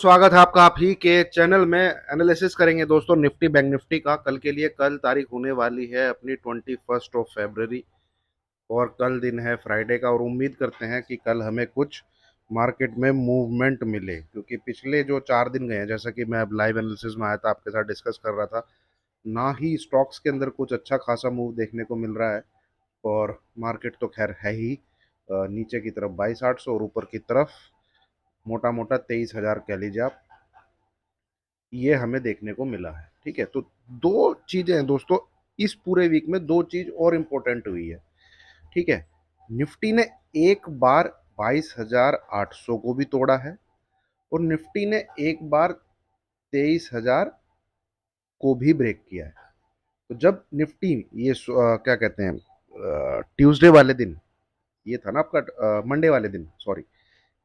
स्वागत है आपका आप ही के चैनल में। एनालिसिस करेंगे दोस्तों निफ्टी बैंक निफ्टी का कल के लिए। कल तारीख होने वाली है अपनी 21 और कल दिन है फ्राइडे का और उम्मीद करते हैं कि कल हमें कुछ मार्केट में मूवमेंट मिले, क्योंकि पिछले जो 4 दिन गए हैं, जैसा कि मैं अब लाइव एनालिसिस में आया था आपके साथ डिस्कस कर रहा था, ना ही स्टॉक्स के अंदर कुछ अच्छा खासा मूव देखने को मिल रहा है। और मार्केट तो खैर है ही नीचे की तरफ 22,800 और ऊपर की तरफ मोटा मोटा 23,000 कह लीजिए आप, ये हमें देखने को मिला है। ठीक है, तो दो चीजें हैं दोस्तों, इस पूरे वीक में दो चीज और इंपॉर्टेंट हुई है। ठीक है, निफ्टी ने एक बार 22,800 को भी तोड़ा है और निफ्टी ने एक बार 23,000 को भी ब्रेक किया है। तो जब निफ्टी ये क्या कहते हैं, ट्यूसडे वाले दिन, ये था ना आपका मंडे वाले दिन, सॉरी,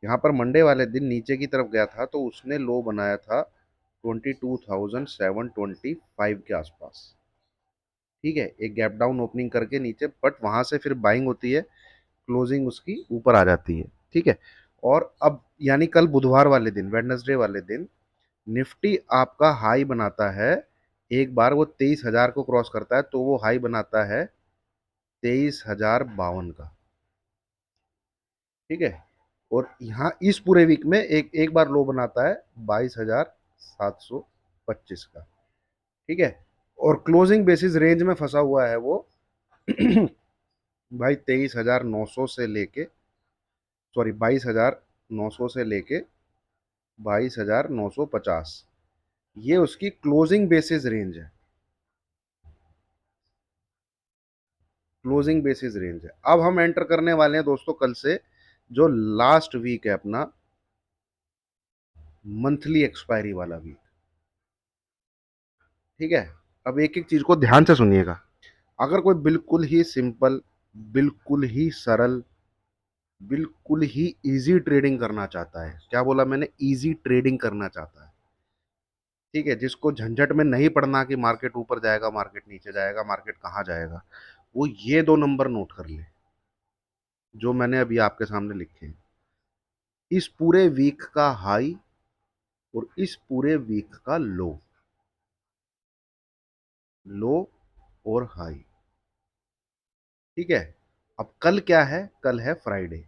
यहाँ पर मंडे वाले दिन नीचे की तरफ गया था तो उसने लो बनाया था 22,725 के आसपास। ठीक है, एक गैप डाउन ओपनिंग करके नीचे, बट वहां से फिर बाइंग होती है, क्लोजिंग उसकी ऊपर आ जाती है। ठीक है, और अब यानी कल बुधवार वाले दिन, वेडनेसडे वाले दिन, निफ्टी आपका हाई बनाता है। एक बार वो 23,000 को क्रॉस करता है तो वो हाई बनाता है 23,052 का। ठीक है, और यहाँ इस पूरे वीक में एक एक बार लो बनाता है 22,725 का। ठीक है, और क्लोजिंग बेसिस रेंज में फंसा हुआ है वो भाई 23,900 से लेके, सॉरी 22,900 से लेके 22,950, ये उसकी क्लोजिंग बेसिस रेंज है। क्लोजिंग बेसिस रेंज है। अब हम एंटर करने वाले हैं दोस्तों कल से जो लास्ट वीक है अपना, मंथली एक्सपायरी वाला वीक। ठीक है, अब एक एक चीज को ध्यान से सुनिएगा। अगर कोई बिल्कुल ही सिंपल, बिल्कुल ही सरल, बिल्कुल ही इजी ट्रेडिंग करना चाहता है, क्या बोला मैंने, इजी ट्रेडिंग करना चाहता है। ठीक है, जिसको झंझट में नहीं पड़ना कि मार्केट ऊपर जाएगा, मार्केट नीचे जाएगा, मार्केट कहाँ जाएगा, वो ये दो नंबर नोट कर ले जो मैंने अभी आपके सामने लिखे हैं। इस पूरे वीक का हाई और इस पूरे वीक का लो, लो और हाई। ठीक है, अब कल क्या है, कल है फ्राइडे।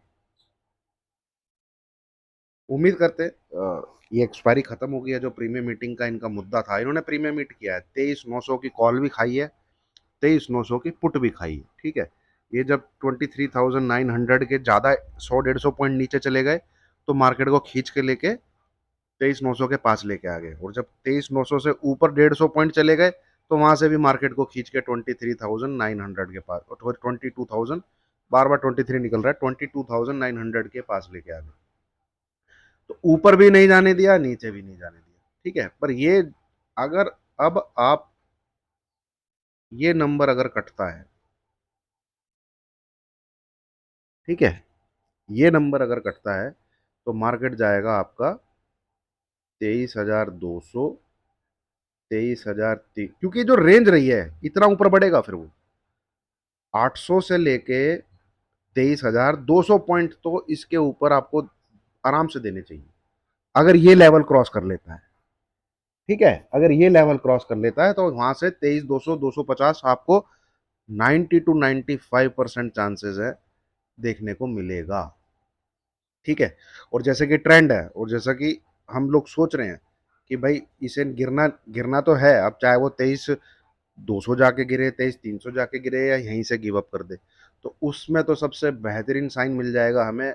उम्मीद करते ये एक्सपायरी खत्म हो गई है। जो प्रीमियम मीटिंग का इनका मुद्दा था, इन्होंने प्रीमियम मीट किया है, 23,900 की कॉल भी खाई है, 23,900 की पुट भी खाई है। ठीक है, ये जब 23,900 के ज़्यादा 100-150 पॉइंट नीचे चले गए तो मार्केट को खींच के लेके 23,900 के पास लेके आ गए, और जब 23,900 से ऊपर 150 पॉइंट चले गए तो वहां से भी मार्केट को खींच के 23,900 के पास, और 22,000, बार बार 23 निकल रहा है, 22,900 के पास लेके आ गए। तो ऊपर भी नहीं जाने दिया, नीचे भी नहीं जाने दिया। ठीक है, पर ये अगर अब आप ये नंबर अगर कटता है, ठीक है, ये नंबर अगर कटता है तो मार्केट जाएगा आपका 23,200, 23,000, क्योंकि जो रेंज रही है इतना ऊपर बढ़ेगा, फिर वो 800 से लेके 23,200 पॉइंट तो इसके ऊपर आपको आराम से देने चाहिए अगर ये लेवल क्रॉस कर लेता है। ठीक है, अगर ये लेवल क्रॉस कर लेता है तो वहां से 23,200, 250 आपको 90 to 95% चांसेस है देखने को मिलेगा। ठीक है, और जैसे कि ट्रेंड है और जैसा कि हम लोग सोच रहे हैं कि भाई इसे गिरना गिरना तो है, अब चाहे वो 23,200 जाके गिरे, 23,300 जाके गिरे, या यहीं से गिव अप कर दे, तो उसमें तो सबसे बेहतरीन साइन मिल जाएगा हमें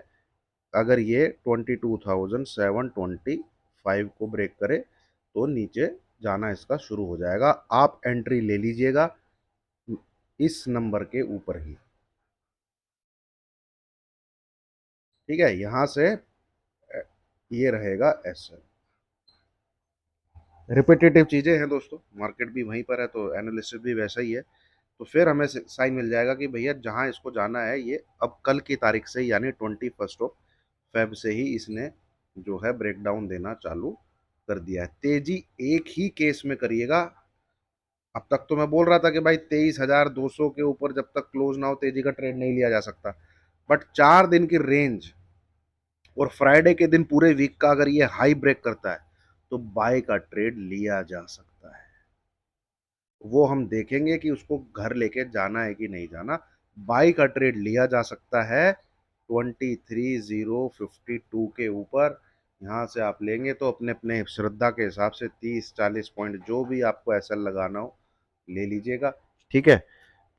अगर ये 22,725 को ब्रेक करे तो नीचे जाना इसका शुरू हो जाएगा। आप एंट्री ले लीजिएगा इस नंबर के ऊपर ही। ठीक है, यहां से ये रहेगा ऐसे। रिपीटेटिव चीजें हैं दोस्तों, मार्केट भी वहीं पर है तो एनालिसिस भी वैसा ही है। तो फिर हमें साइन मिल जाएगा कि भैया जहां इसको जाना है, ये अब कल की तारीख से यानी 21 से ही इसने जो है ब्रेकडाउन देना चालू कर दिया है। तेजी एक ही केस में करिएगा। अब तक तो मैं बोल रहा था कि भाई 23,200 के ऊपर जब तक क्लोज ना हो तेजी का ट्रेड नहीं लिया जा सकता, बट 4 दिन की रेंज और फ्राइडे के दिन पूरे वीक का अगर ये हाई ब्रेक करता है तो बाय का ट्रेड लिया जा सकता है। वो हम देखेंगे कि उसको घर लेके जाना है कि नहीं जाना। बाई का ट्रेड लिया जा सकता है 23,052 के ऊपर। यहाँ से आप लेंगे तो अपने अपने श्रद्धा के हिसाब से 30-40 पॉइंट जो भी आपको ऐसा लगाना हो ले लीजिएगा। ठीक है।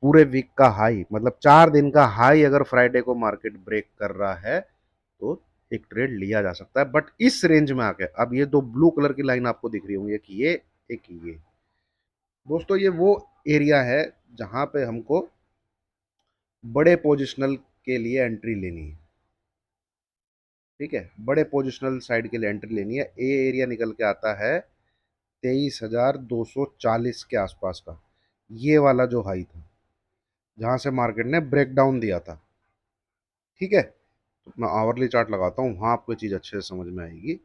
पूरे वीक का हाई मतलब 4 दिन का हाई अगर फ्राइडे को मार्केट ब्रेक कर रहा है तो एक ट्रेड लिया जा सकता है। बट इस रेंज में आके अब ये दो ब्लू कलर की लाइन आपको दिख रही होंगी, एक ये दोस्तों ये वो एरिया है जहां पे हमको बड़े पोजिशनल के लिए एंट्री लेनी है। ठीक है, बड़े पोजिशनल साइड के लिए एंट्री लेनी है। ए एरिया निकल के आता है 23,240 के आसपास का, ये वाला जो हाई था जहां से मार्केट ने ब्रेक डाउन दिया था। ठीक है, तो मैं आवरली चार्ट लगाता हूँ, वहां आपको चीज अच्छे से समझ में आएगी।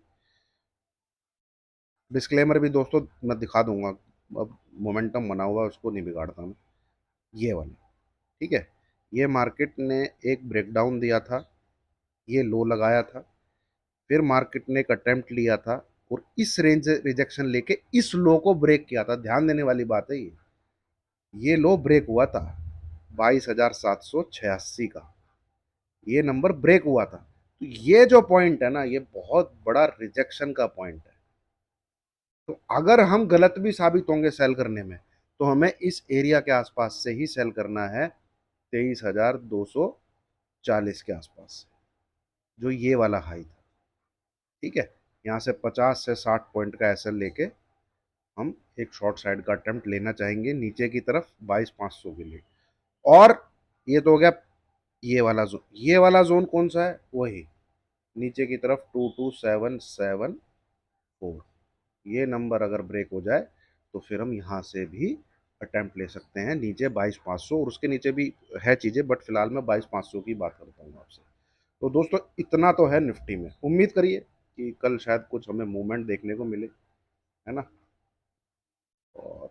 डिस्क्लेमर भी दोस्तों मैं दिखा दूंगा, अब मोमेंटम बना हुआ है, उसको नहीं बिगाड़ता मैं। ये वाला, ठीक है, ये मार्केट ने एक ब्रेकडाउन दिया था, ये लो लगाया था, फिर मार्केट ने एक अटेम्प्ट लिया था और इस रेंज रिजेक्शन लेके इस लो को ब्रेक किया था। ध्यान देने वाली बात है ये लो ब्रेक हुआ था 22,786 का, ये नंबर ब्रेक हुआ था। तो ये जो पॉइंट है ना, ये बहुत बड़ा रिजेक्शन का पॉइंट है। तो अगर हम गलत भी साबित होंगे सेल करने में तो हमें इस एरिया के आसपास से ही सेल करना है, 23,240 के आसपास से, जो ये वाला हाई था। ठीक है, यहाँ से 50 से 60 पॉइंट का एसएल लेके हम एक शॉर्ट साइड का अटेम्प्ट लेना चाहेंगे नीचे की तरफ 22,500 के लिए। और ये तो हो गया ये वाला जोन। ये वाला जोन कौन सा है? वही नीचे की तरफ 22,774, ये नंबर अगर ब्रेक हो जाए तो फिर हम यहाँ से भी अटेम्प्ट ले सकते हैं नीचे 22,500, और उसके नीचे भी है चीज़ें, बट फिलहाल मैं 22,500 की बात करता हूँ आपसे। तो दोस्तों इतना तो है निफ्टी में। उम्मीद करिए कि कल शायद कुछ हमें मूवमेंट देखने को मिले, है ना। और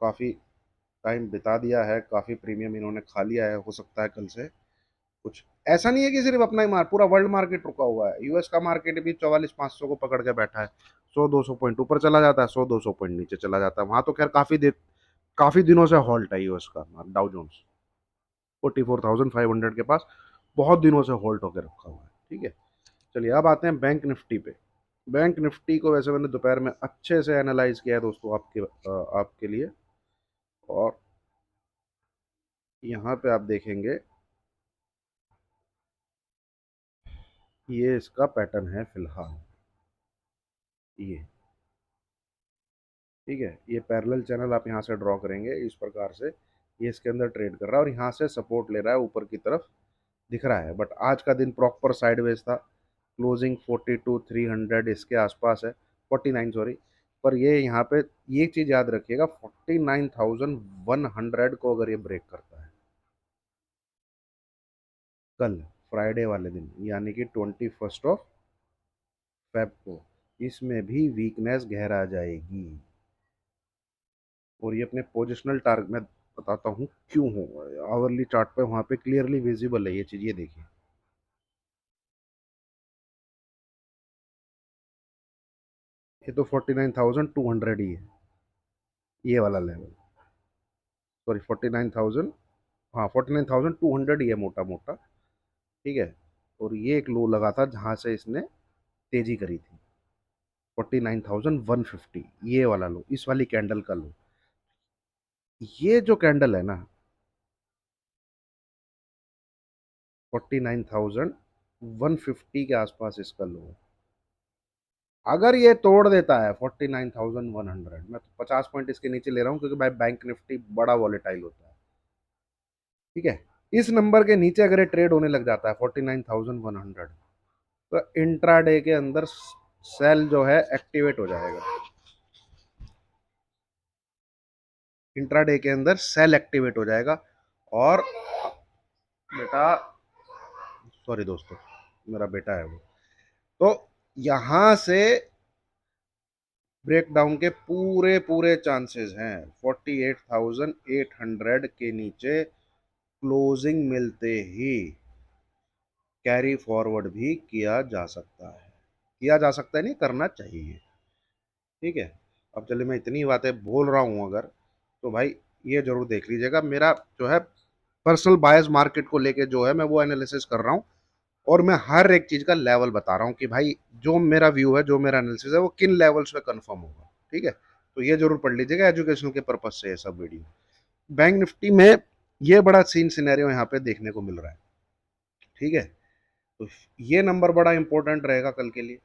काफ़ी टाइम बिता दिया है, काफ़ी प्रीमियम इन्होंने खा लिया है, हो सकता है कल से कुछ ऐसा नहीं है कि सिर्फ अपना ही पूरा वर्ल्ड मार्केट रुका हुआ है। यूएस का मार्केट भी 44,500 को पकड़ के बैठा है। 100-200 पॉइंट ऊपर चला जाता है, 100-200 पॉइंट नीचे चला जाता है। वहां तो खैर काफी दिनों से हॉल्ट है यूएस का। डाउ जोन्स 44,500 के पास बहुत दिनों से होल्ड होकर रखा हुआ है। ठीक है, चलिए अब आते हैं बैंक निफ्टी पे। बैंक निफ्टी को वैसे मैंने दोपहर में अच्छे से एनालाइज किया है दोस्तों आपके लिए। और यहाँ पे आप देखेंगे ये इसका पैटर्न है फिलहाल, ये ठीक है, ये पैरेलल चैनल आप यहाँ से ड्रॉ करेंगे इस प्रकार से, ये इसके अंदर ट्रेड कर रहा है और यहाँ से सपोर्ट ले रहा है ऊपर की तरफ दिख रहा है। बट आज का दिन प्रॉपर साइडवेज था, क्लोजिंग 42,300 इसके आसपास है, 49 सॉरी। पर ये यहाँ पे ये चीज़ याद रखिएगा, 49,100 को अगर ये ब्रेक करता है कल फ्राइडे वाले दिन, यानी कि 21 को, इसमें भी वीकनेस गहरा जाएगी। और ये अपने पोजिशनल टारगेट में बताता हूँ क्यों हो, आवरली चार्ट पे वहाँ पे क्लियरली विजिबल है ये चीज़, ये देखिए, ये तो 49,200 ही है ये वाला लेवल। सॉरी 49,000, हाँ 49,200 ही है मोटा मोटा। ठीक है, और ये एक लो लगा था जहाँ से इसने तेजी करी थी, 49,150, ये वाला लो, इस वाली कैंडल का लो। ये जो कैंडल है ना 49,150 के आसपास इसका लो है। अगर ये तोड़ देता है 49,100, मैं तो 50 पॉइंट इसके नीचे ले रहा हूँ क्योंकि भाई बैंक निफ्टी बड़ा वॉलेटाइल होता है। ठीक है, इस नंबर के नीचे अगर ये ट्रेड होने लग जाता है 49,100, तो इंट्राडे के अंदर सेल जो है एक्टिवेट हो जाएगा। इंट्राडे के अंदर सेल एक्टिवेट हो जाएगा। और बेटा, सॉरी दोस्तों, मेरा बेटा है वो, तो यहां से ब्रेकडाउन के पूरे पूरे चांसेस हैं। 48,800 के नीचे क्लोजिंग मिलते ही कैरी फॉरवर्ड भी किया जा सकता है। किया जा सकता है नहीं, करना चाहिए। ठीक है। अब चलिए, मैं इतनी बातें बोल रहा हूँ अगर, तो भाई ये जरूर देख लीजिएगा। मेरा जो है पर्सनल बायस मार्केट को लेके जो है मैं वो एनालिसिस कर रहा हूँ, और मैं हर एक चीज का लेवल बता रहा हूँ कि भाई जो मेरा व्यू है, जो मेरा एनालिसिस है, वो किन लेवल्स पे कंफर्म होगा। ठीक है, तो ये जरूर पढ़ लीजिएगा, एजुकेशनल के पर्पज से ये सब वीडियो। बैंक निफ्टी में ये बड़ा सीन सिनेरियो यहाँ पे देखने को मिल रहा है। ठीक है, तो ये नंबर बड़ा इंपॉर्टेंट रहेगा कल के लिए,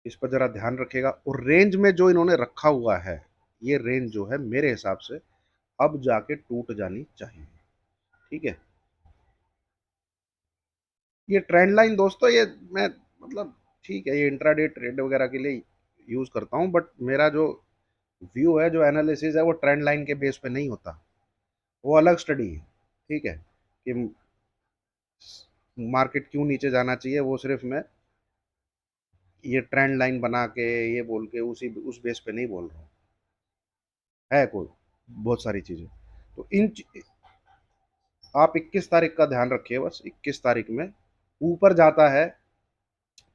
इस पर जरा ध्यान रखिएगा। और रेंज में जो इन्होंने रखा हुआ है, ये रेंज जो है मेरे हिसाब से अब जाके टूट जानी चाहिए। ठीक है, ये ट्रेंड लाइन दोस्तों, ये मैं मतलब ठीक है, ये इंट्राडे ट्रेड वगैरह के लिए यूज करता हूँ, बट मेरा जो व्यू है, जो एनालिसिस है, वो ट्रेंड लाइन के बेस पे नहीं होता, वो अलग स्टडी है। ठीक है, कि मार्केट क्यों नीचे जाना चाहिए, वो सिर्फ मैं ये ट्रेंड लाइन बना के ये बोल के उसी उस बेस पे नहीं बोल रहा हूँ, है कोई बहुत सारी चीजें। तो आप 21 तारीख का ध्यान रखिए, बस 21 तारीख में ऊपर जाता है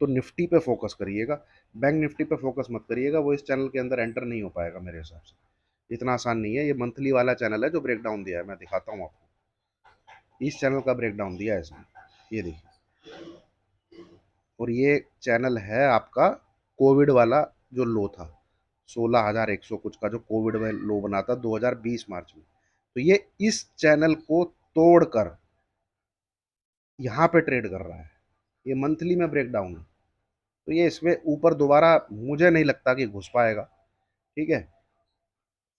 तो निफ्टी पे फोकस करिएगा, बैंक निफ्टी पे फोकस मत करिएगा, वो इस चैनल के अंदर एंटर नहीं हो पाएगा मेरे हिसाब से। इतना आसान नहीं है, ये मंथली वाला चैनल है जो ब्रेक डाउन दिया है, मैं दिखाता हूँ आपको। इस चैनल का ब्रेक डाउन दिया है इसने, ये देखिए। और ये चैनल है आपका कोविड वाला जो लो था, 16,100 कुछ का, जो कोविड में लो बना था 2020 मार्च में। तो ये इस चैनल को तोड़कर यहाँ पे ट्रेड कर रहा है, ये मंथली में ब्रेक डाउन है। तो ये इसमें ऊपर दोबारा मुझे नहीं लगता कि घुस पाएगा। ठीक है,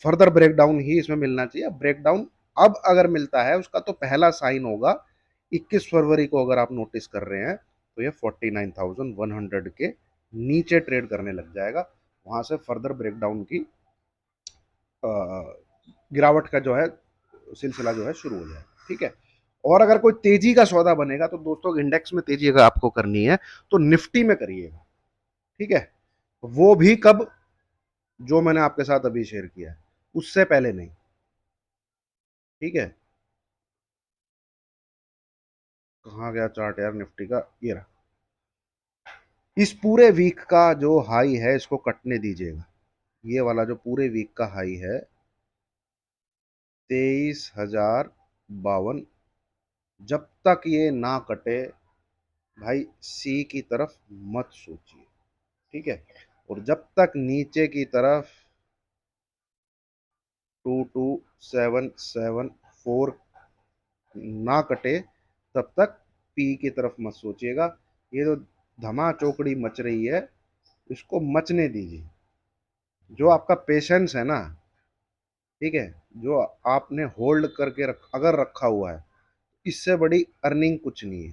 फर्दर ब्रेकडाउन ही इसमें मिलना चाहिए। ब्रेकडाउन अब अगर मिलता है, उसका तो पहला साइन होगा 21 फरवरी को, अगर आप नोटिस कर रहे हैं तो ये 49,100 के नीचे ट्रेड करने लग जाएगा। वहां से फर्दर ब्रेकडाउन की गिरावट का जो है सिलसिला जो है शुरू हो जाएगा। ठीक है, और अगर कोई तेजी का सौदा बनेगा तो दोस्तों, इंडेक्स में तेजी अगर आपको करनी है तो निफ्टी में करिएगा। ठीक है, वो भी कब, जो मैंने आपके साथ अभी शेयर किया है, उससे पहले नहीं। ठीक है, कहाँ गया चार्ट यार निफ्टी का, ये रहा। इस पूरे वीक का जो हाई है, इसको कटने दीजिएगा। ये वाला जो पूरे वीक का हाई है, 23,052, जब तक ये ना कटे भाई सी की तरफ मत सोचिए। ठीक है, और जब तक नीचे की तरफ 22,774 ना कटे, तब तक पी की तरफ मत सोचिएगा। ये जो धमा चौकड़ी मच रही है, इसको मचने दीजिए। जो आपका पेशेंस है ना, ठीक है, जो आपने होल्ड करके अगर रखा हुआ है, इससे बड़ी अर्निंग कुछ नहीं है।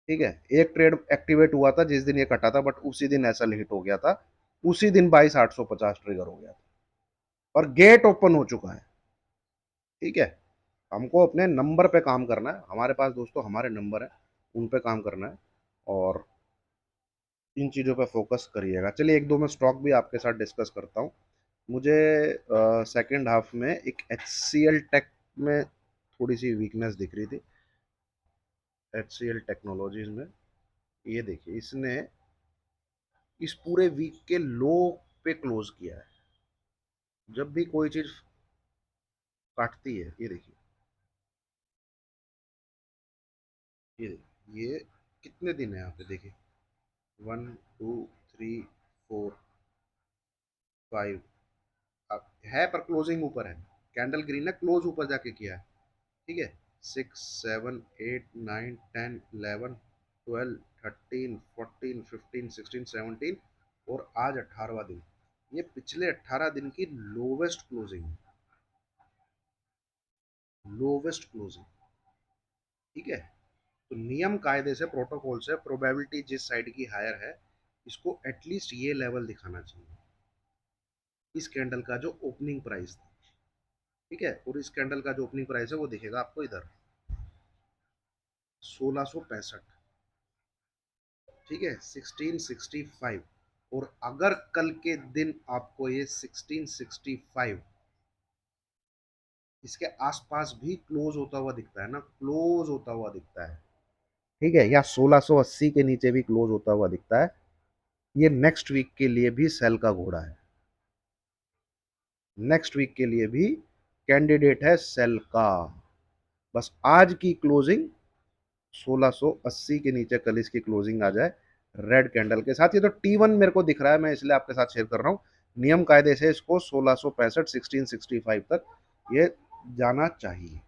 ठीक है, एक ट्रेड एक्टिवेट हुआ था जिस दिन ये कटा था, बट उसी दिन ऐसा हिट हो गया था, उसी दिन 22,850 ट्रिगर हो गया था, और गेट ओपन हो चुका है। ठीक है, हमको अपने नंबर पे काम करना है, हमारे पास दोस्तों हमारे नंबर है, उन पे काम करना है, और इन चीज़ों पे फोकस करिएगा। चलिए, एक दो मैं स्टॉक भी आपके साथ डिस्कस करता हूँ। मुझे सेकेंड हाफ में एक एच सी एल टेक में थोड़ी सी वीकनेस दिख रही थी, एच सी एल टेक्नोलॉजीज में। ये देखिए, इसने इस पूरे वीक के लो पे क्लोज किया है। जब भी कोई चीज काटती है, ये देखिए, ये देखिए, ये कितने दिन है यहाँ पे देखिए, 1 2 3 4 5 है, पर क्लोजिंग ऊपर है। कैंडल ग्रीन है, क्लोज ऊपर जाके किया है। ठीक है, 6 7 8 9 10 11 12 13 14 15 16 17, और आज 18वां दिन। ये पिछले 18 दिन की लोवेस्ट क्लोजिंग है, लोवेस्ट क्लोजिंग। ठीक है, तो नियम कायदे से, प्रोटोकॉल से, प्रोबेबिलिटी जिस साइड की हायर है, इसको एटलीस्ट ये लेवल दिखाना चाहिए, इस कैंडल का जो ओपनिंग प्राइस था। ठीक है, और इस कैंडल का जो ओपनिंग प्राइस है वो दिखेगा आपको इधर, 1665। ठीक है, 1665। और अगर कल के दिन आपको ये 1665 इसके आसपास भी क्लोज होता हुआ दिखता है ना, क्लोज होता हुआ दिखता है, ठीक है, या 1680 के नीचे भी क्लोज होता हुआ दिखता है। ये नेक्स्ट वीक के लिए भी सेल का घोड़ा है, नेक्स्ट वीक के लिए भी कैंडिडेट है सेल का। बस आज की क्लोजिंग 1680 के नीचे कल इसकी क्लोजिंग आ जाए रेड कैंडल के साथ। ये तो T1 मेरे को दिख रहा है, मैं इसलिए आपके साथ शेयर कर रहा हूँ। नियम कायदे से इसको 1665 1665 तक ये जाना चाहिए।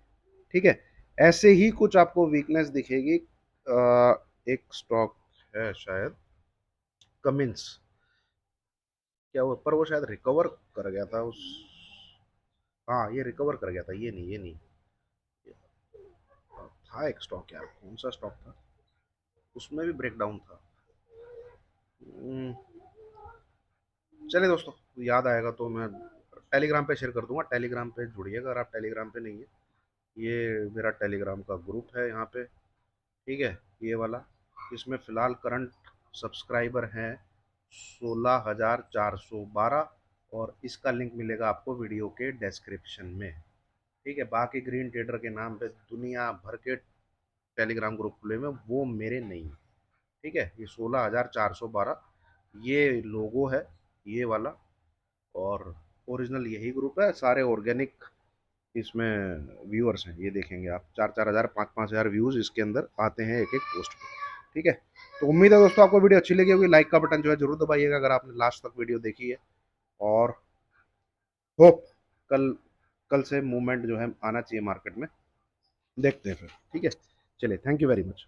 ठीक है, ऐसे ही कुछ आपको वीकनेस दिखेगी। एक स्टॉक है शायद कमिंस, क्या वो, पर वो शायद रिकवर कर गया था उस, हाँ ये रिकवर कर गया था, ये नहीं था एक स्टॉक यार, कौन सा स्टॉक था, उसमें भी ब्रेकडाउन था। हम्म, चलिए दोस्तों, याद आएगा तो मैं टेलीग्राम पे शेयर कर दूंगा। टेलीग्राम पे जुड़िएगा अगर आप टेलीग्राम पे नहीं है। ये मेरा टेलीग्राम का ग्रुप है यहाँ पे, ठीक है, ये वाला। इसमें फ़िलहाल करंट सब्सक्राइबर हैं 16,412, और इसका लिंक मिलेगा आपको वीडियो के डिस्क्रिप्शन में। ठीक है, बाकी ग्रीन ट्रेडर के नाम पे दुनिया भर के टेलीग्राम ग्रुप खुले हुए हैं, वो मेरे नहीं। ठीक है, ये 16,412 ये लोगो है, ये वाला। और ओरिजिनल यही ग्रुप है, सारे ऑर्गेनिक इसमें व्यूअर्स हैं। ये देखेंगे आप, 4-4 हज़ार 5-5 हज़ार व्यूज़ इसके अंदर आते हैं एक एक पोस्ट पे। ठीक है, तो उम्मीद है दोस्तों आपको वीडियो अच्छी लगी होगी। लाइक का बटन जो है जरूर दबाइएगा अगर आपने लास्ट तक वीडियो देखी है। और होप कल कल से मूवमेंट जो है आना चाहिए मार्केट में, देखते हैं फिर। ठीक है, चलिए, थैंक यू वेरी मच।